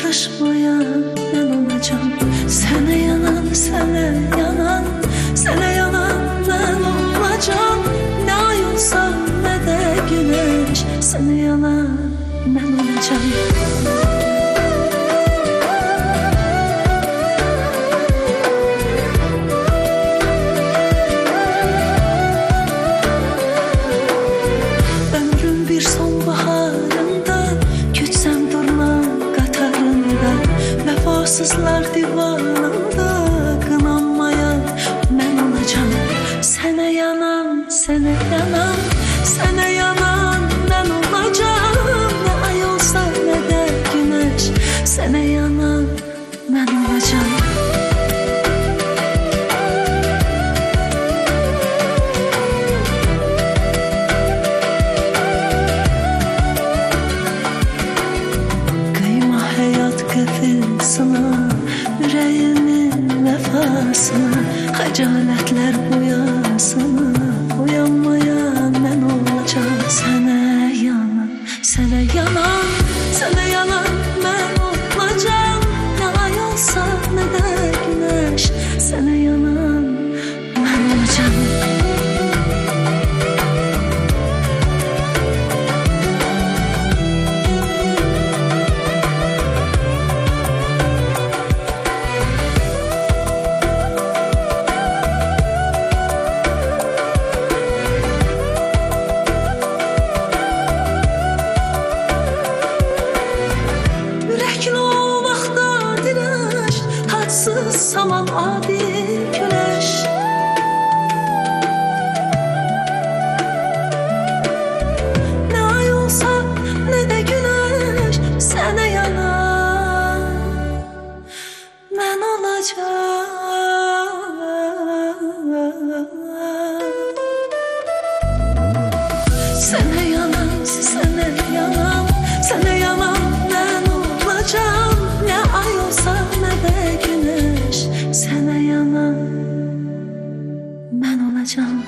çatışmayan ben olacağım. Sana yanan, sana yanan, sana yanan ben olacağım. Ne ay olsa ne de güneş, sana yanan ben olacağım. Ömrüm bir sonbaharında, gütsem durma qatarında, vefasızlar divanında qınanmaya mən olacağım. Sənə yanan, sənə yanan, sənə yanan mən olacağım. Ne ay olsa ne de güneş, sənə yanan mən olacağım. Qıfılsına, ürəyimin vəfasına, xəcalətlər boyasına, uyanmayan mən olacağım. Sənə yanan, sənə yanan, sənə yanan mən olacağım. Nə ay olsa nə də güneş, sənə yanan mən olacağım. Saman adi güneş, ne ay olsa ne de güneş, sənə yanan mən olacağım. Sənə yanan, sənə yanan, sənə yanan mən olacağım. Ne ay olsa ne de güneş, sənə yanan mən olacağım.